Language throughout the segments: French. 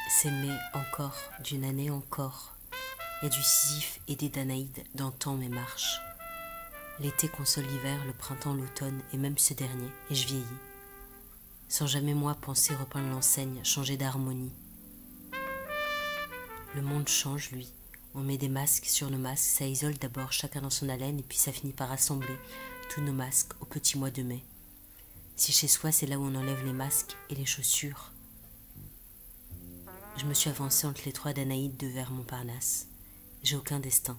s'aimer encore, d'une année encore. Il y a du Sisyphe et des Danaïdes dans tant mes marches. L'été console l'hiver, le printemps l'automne et même ce dernier, et je vieillis. Sans jamais moi penser repeindre l'enseigne, changer d'harmonie. Le monde change, lui. On met des masques sur nos masques, ça isole d'abord chacun dans son haleine et puis ça finit par rassembler tous nos masques au petit mois de mai. Si chez soi c'est là où on enlève les masques et les chaussures. Je me suis avancée entre les trois Danaïdes de vers Montparnasse. J'ai aucun destin.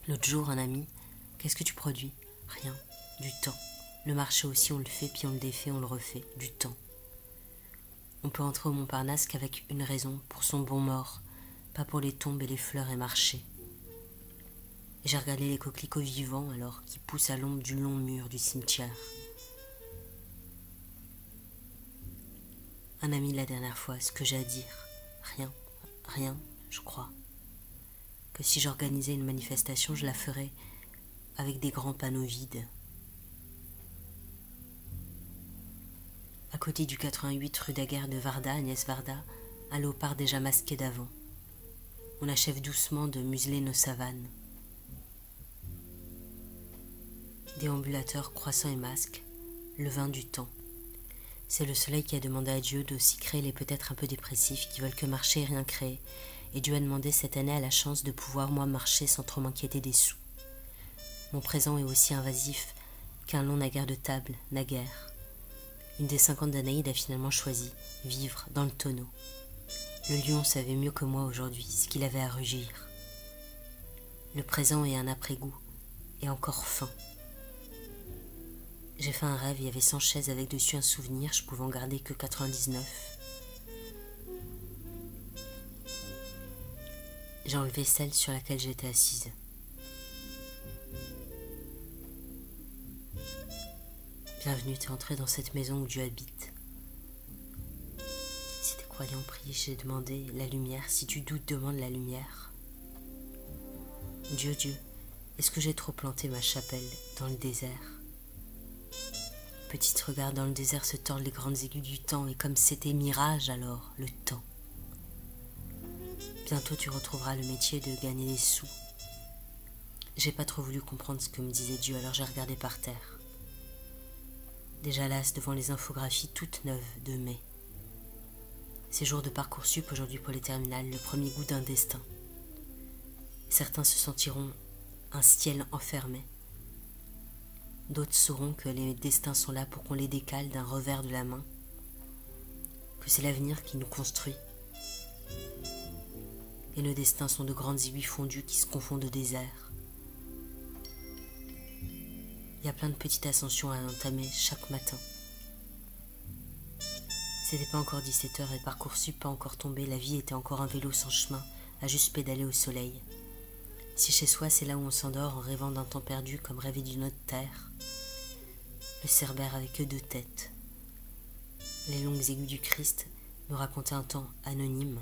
L'autre jour, un ami, qu'est-ce que tu produis? Rien, du temps. Le marché aussi, on le fait, puis on le défait, on le refait, du temps. On peut entrer au Montparnasse qu'avec une raison, pour son bon mort, pas pour les tombes et les fleurs et marcher. Et j'ai regardé les coquelicots vivants alors, qui poussent à l'ombre du long mur du cimetière. Un ami la dernière fois, ce que j'ai à dire, rien, je crois. Que si j'organisais une manifestation, je la ferais avec des grands panneaux vides. À côté du 88 rue Daguerre de Varda, Agnès Varda, un léopard déjà masqué d'avant. On achève doucement de museler nos savanes. Déambulateurs, croissants et masques, le vin du temps. C'est le soleil qui a demandé à Dieu d'aussi créer les peut-être un peu dépressifs qui veulent que marcher et rien créer. Et Dieu a demandé cette année à la chance de pouvoir, moi, marcher sans trop m'inquiéter des sous. Mon présent est aussi invasif qu'un long naguère de table, naguère. Une des 50 Danaïdes a finalement choisi, vivre dans le tonneau. Le lion savait mieux que moi aujourd'hui ce qu'il avait à rugir. Le présent est un après-goût, et encore faim. J'ai fait un rêve, il y avait 100 chaises avec dessus un souvenir, je pouvais en garder que 99. J'ai enlevé celle sur laquelle j'étais assise. Bienvenue, t'es entré dans cette maison où Dieu habite. Si t'es croyant, prie, j'ai demandé la lumière. Si tu doutes, demande la lumière. Dieu, est-ce que j'ai trop planté ma chapelle dans le désert? Petite regarde, dans le désert se tordent les grandes aiguilles du temps, et comme c'était mirage alors, le temps. Bientôt tu retrouveras le métier de gagner des sous. J'ai pas trop voulu comprendre ce que me disait Dieu, alors j'ai regardé par terre. Déjà lasse devant les infographies toutes neuves de mai. Ces jours de Parcoursup aujourd'hui pour les terminales, le premier goût d'un destin. Certains se sentiront un ciel enfermé. D'autres sauront que les destins sont là pour qu'on les décale d'un revers de la main, que c'est l'avenir qui nous construit. Et nos destins sont de grandes aiguilles fondues qui se confondent au désert. Il y a plein de petites ascensions à entamer chaque matin. C'était pas encore 17h et Parcoursup pas encore tombé, la vie était encore un vélo sans chemin, à juste pédaler au soleil. Si chez soi c'est là où on s'endort en rêvant d'un temps perdu comme rêver d'une autre terre. Le Cerbère avec que deux têtes. Les longues aiguilles du Christ me racontaient un temps anonyme.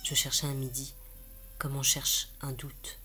Je cherchais un midi, comme on cherche un doute.